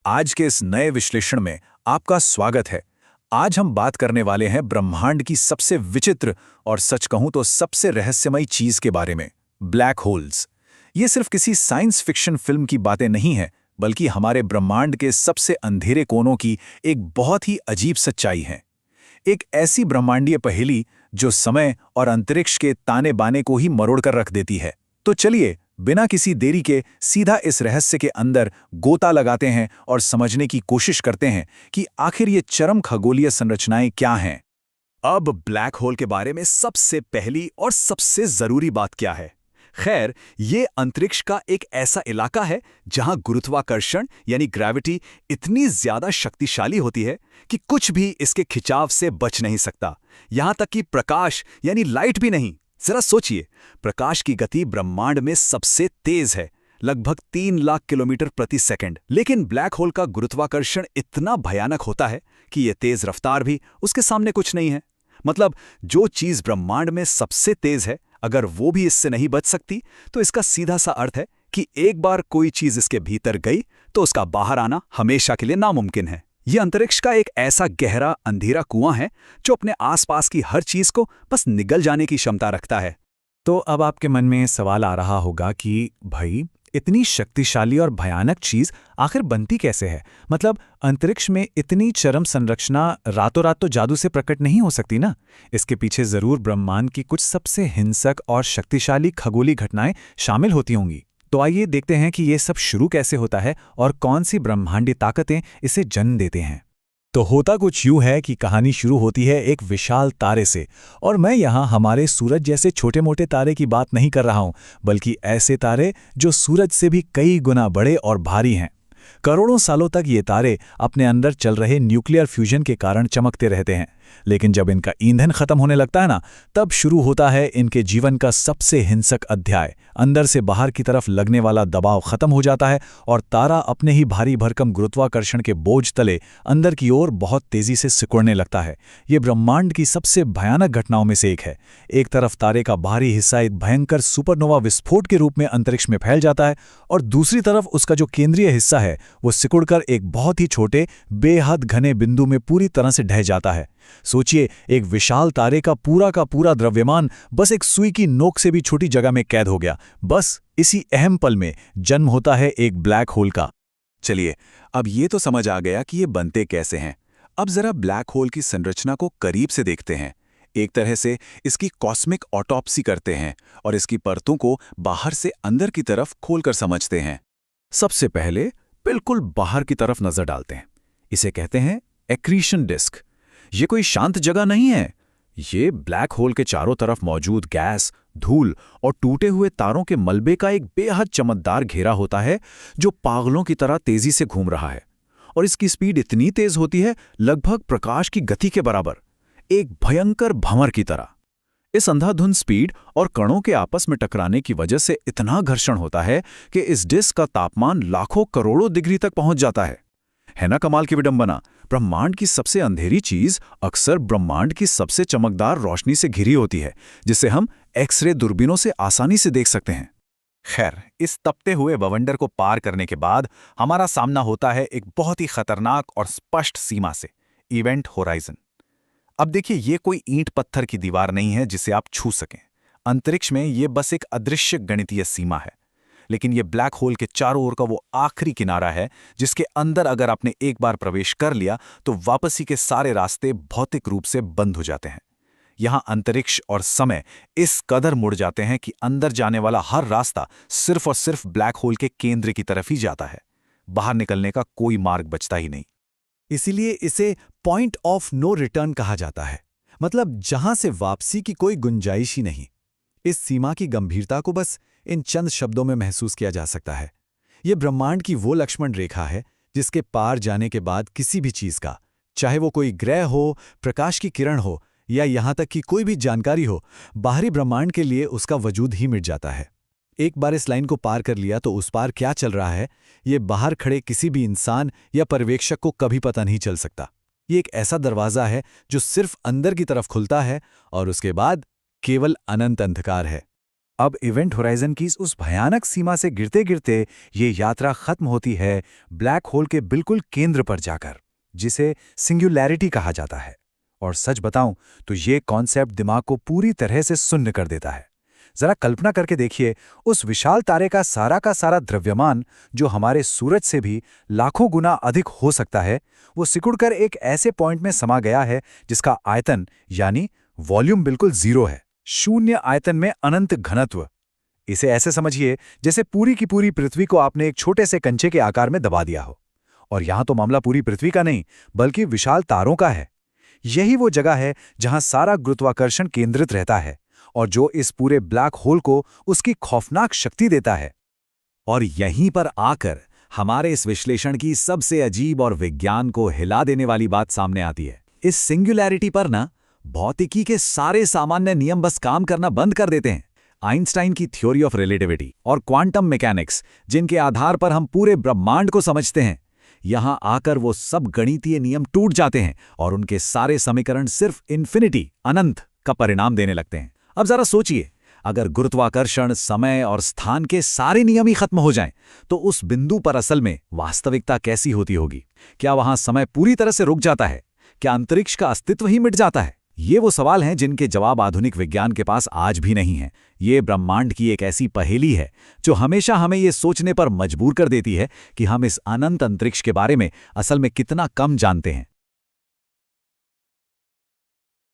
आज के इस नए विश्लेषण में आपका स्वागत है। आज हम बात करने वाले हैं ब्रह्मांड की सबसे विचित्र और सच कहूं तो सबसे रहस्यमयी चीज के बारे में, ब्लैक होल्स। ये सिर्फ किसी साइंस फिक्शन फिल्म की बातें नहीं हैं, बल्कि हमारे ब्रह्मांड के सबसे अंधेरे कोनों की एक बहुत ही अजीब सच्चाई है। एक ऐसी ब्रह्मांडीय पहेली जो समय और अंतरिक्ष के ताने बाने को ही मरोड़ कर रख देती है। तो चलिए बिना किसी देरी के सीधा इस रहस्य के अंदर गोता लगाते हैं और समझने की कोशिश करते हैं कि आखिर ये चरम खगोलीय संरचनाएं क्या हैं। अब ब्लैक होल के बारे में सबसे पहली और सबसे जरूरी बात क्या है? खैर, ये अंतरिक्ष का एक ऐसा इलाका है जहां गुरुत्वाकर्षण यानी ग्रेविटी इतनी ज्यादा शक्तिशाली होती है कि कुछ भी इसके खिंचाव से बच नहीं सकता। यहां तक कि प्रकाश यानी लाइट भी नहीं। जरा सोचिए, प्रकाश की गति ब्रह्मांड में सबसे तेज है, लगभग 3 लाख किलोमीटर प्रति सेकंड। लेकिन ब्लैक होल का गुरुत्वाकर्षण इतना भयानक होता है कि यह तेज रफ्तार भी उसके सामने कुछ नहीं है। मतलब जो चीज ब्रह्मांड में सबसे तेज है, अगर वो भी इससे नहीं बच सकती, तो इसका सीधा सा अर्थ है कि एक बार कोई चीज इसके भीतर गई तो उसका बाहर आना हमेशा के लिए नामुमकिन है। यह अंतरिक्ष का एक ऐसा गहरा अंधेरा कुआं है जो अपने आसपास की हर चीज को बस निगल जाने की क्षमता रखता है। तो अब आपके मन में सवाल आ रहा होगा कि भाई, इतनी शक्तिशाली और भयानक चीज आखिर बनती कैसे है? मतलब अंतरिक्ष में इतनी चरम संरचना रातों रात तो जादू से प्रकट नहीं हो सकती ना। इसके पीछे जरूर ब्रह्मांड की कुछ सबसे हिंसक और शक्तिशाली खगोलीय घटनाएं शामिल होती होंगी। तो आइए देखते हैं कि ये सब शुरू कैसे होता है और कौन सी ब्रह्मांडी ताकतें इसे जन्म देते हैं। तो होता कुछ यूं है कि कहानी शुरू होती है एक विशाल तारे से, और मैं यहाँ हमारे सूरज जैसे छोटे मोटे तारे की बात नहीं कर रहा हूँ, बल्कि ऐसे तारे जो सूरज से भी कई गुना बड़े और भारी हैं। करोड़ों सालों तक ये तारे अपने अंदर चल रहे न्यूक्लियर फ्यूजन के कारण चमकते रहते हैं, लेकिन जब इनका ईंधन खत्म होने लगता है ना, तब शुरू होता है इनके जीवन का सबसे हिंसक अध्याय। अंदर से बाहर की तरफ लगने वाला दबाव खत्म हो जाता है और तारा अपने ही भारी भरकम गुरुत्वाकर्षण के बोझ तले अंदर की ओर बहुत तेजी से सिकुड़ने लगता है। ये ब्रह्मांड की सबसे भयानक घटनाओं में से एक है। एक तरफ तारे का बाहरी हिस्सा एक भयंकर सुपरनोवा विस्फोट के रूप में अंतरिक्ष में फैल जाता है, और दूसरी तरफ उसका जो केंद्रीय हिस्सा है वो सिकुड़कर एक बहुत ही छोटे बेहद घने बिंदु में पूरी तरह से ढह जाता है। सोचिए, एक विशाल तारे का पूरा द्रव्यमान बस एक सुई की नोक से भी छोटी जगह में कैद हो गया। बस इसी अहम पल में जन्म होता है एक ब्लैक होल का। चलिए, अब ये तो समझ आ गया कि ये बनते कैसे हैं। अब जरा ब्लैक होल की संरचना को करीब से देखते हैं। एक तरह से इसकी कॉस्मिक ऑटोप्सी करते हैं और इसकी परतों को बाहर से अंदर की तरफ खोलकर समझते हैं। सबसे पहले बिल्कुल बाहर की तरफ नजर डालते हैं। इसे कहते हैं एक्रीशन डिस्क। ये कोई शांत जगह नहीं है। ये ब्लैक होल के चारों तरफ मौजूद गैस, धूल और टूटे हुए तारों के मलबे का एक बेहद चमकदार घेरा होता है जो पागलों की तरह तेजी से घूम रहा है। और इसकी स्पीड इतनी तेज होती है, लगभग प्रकाश की गति के बराबर, एक भयंकर भंवर की तरह। इस अंधाधुंध स्पीड और कणों के आपस में टकराने की वजह से इतना घर्षण होता है कि इस डिस्क का तापमान लाखों करोड़ों डिग्री तक पहुंच जाता है ना कमाल की विडंबना? ब्रह्मांड की सबसे अंधेरी चीज अक्सर ब्रह्मांड की सबसे चमकदार रोशनी से घिरी होती है, जिसे हम एक्सरे दूरबीनों से आसानी से देख सकते हैं। खैर, इस तपते हुए बवंडर को पार करने के बाद हमारा सामना होता है एक बहुत ही खतरनाक और स्पष्ट सीमा से, इवेंट होराइजन। अब देखिए, ये कोई ईंट पत्थर की दीवार नहीं है जिसे आप छू सकें। अंतरिक्ष में ये बस एक अदृश्य गणितीय सीमा है। लेकिन ये ब्लैक होल के चारों ओर का वो आखिरी किनारा है जिसके अंदर अगर आपने एक बार प्रवेश कर लिया तो वापसी के सारे रास्ते भौतिक रूप से बंद हो जाते हैं। यहां अंतरिक्ष और समय इस कदर मुड़ जाते हैं कि अंदर जाने वाला हर रास्ता सिर्फ और सिर्फ ब्लैक होल के केंद्र की तरफ ही जाता है। बाहर निकलने का कोई मार्ग बचता ही नहीं। इसीलिए इसे पॉइंट ऑफ नो रिटर्न कहा जाता है, मतलब जहां से वापसी की कोई गुंजाइश ही नहीं। इस सीमा की गंभीरता को बस इन चंद शब्दों में महसूस किया जा सकता है। यह ब्रह्मांड की वो लक्ष्मण रेखा है जिसके पार जाने के बाद किसी भी चीज का, चाहे वो कोई ग्रह हो, प्रकाश की किरण हो या यहां तक कि कोई भी जानकारी हो, बाहरी ब्रह्मांड के लिए उसका वजूद ही मिट जाता है। एक बार इस लाइन को पार कर लिया तो उस पार क्या चल रहा है, ये बाहर खड़े किसी भी इंसान या पर्यवेक्षक को कभी पता नहीं चल सकता। ये एक ऐसा दरवाजा है जो सिर्फ अंदर की तरफ खुलता है और उसके बाद केवल अनंत अंधकार है। अब इवेंट होराइजन की उस भयानक सीमा से गिरते गिरते ये यात्रा खत्म होती है ब्लैक होल के बिल्कुल केंद्र पर जाकर, जिसे सिंगुलैरिटी कहा जाता है। और सच बताऊं तो ये कॉन्सेप्ट दिमाग को पूरी तरह से सुन्न कर देता है। जरा कल्पना करके देखिए, उस विशाल तारे का सारा द्रव्यमान, जो हमारे सूरज से भी लाखों गुना अधिक हो सकता है, वो सिकुड़कर एक ऐसे पॉइंट में समा गया है जिसका आयतन यानी वॉल्यूम बिल्कुल जीरो है। शून्य आयतन में अनंत घनत्व। इसे ऐसे समझिए जैसे पूरी की पूरी पृथ्वी को आपने एक छोटे से कंचे के आकार में दबा दिया हो। और यहां तो मामला पूरी पृथ्वी का नहीं, बल्कि विशाल तारों का है। यही वो जगह है जहां सारा गुरुत्वाकर्षण केंद्रित रहता है और जो इस पूरे ब्लैक होल को उसकी खौफनाक शक्ति देता है। और यहीं पर आकर हमारे इस विश्लेषण की सबसे अजीब और विज्ञान को हिला देने वाली बात सामने आती है। इस सिंगुलैरिटी पर ना भौतिकी के सारे सामान्य नियम बस काम करना बंद कर देते हैं। आइंस्टाइन की थ्योरी ऑफ रिलेटिविटी और क्वांटम मैकेनिक्स, जिनके आधार पर हम पूरे ब्रह्मांड को समझते हैं, यहां आकर वो सब गणितीय नियम टूट जाते हैं और उनके सारे समीकरण सिर्फ इन्फिनिटी, अनंत का परिणाम देने लगते हैं। अब जरा सोचिए, अगर गुरुत्वाकर्षण, समय और स्थान के सारे नियम ही खत्म हो जाएं, तो उस बिंदु पर असल में वास्तविकता कैसी होती होगी? क्या वहां समय पूरी तरह से रुक जाता है? क्या अंतरिक्ष का अस्तित्व ही मिट जाता है? ये वो सवाल हैं जिनके जवाब आधुनिक विज्ञान के पास आज भी नहीं है। ये ब्रह्मांड की एक ऐसी पहेली है जो हमेशा हमें ये सोचने पर मजबूर कर देती है कि हम इस अनंत अंतरिक्ष के बारे में असल में कितना कम जानते हैं।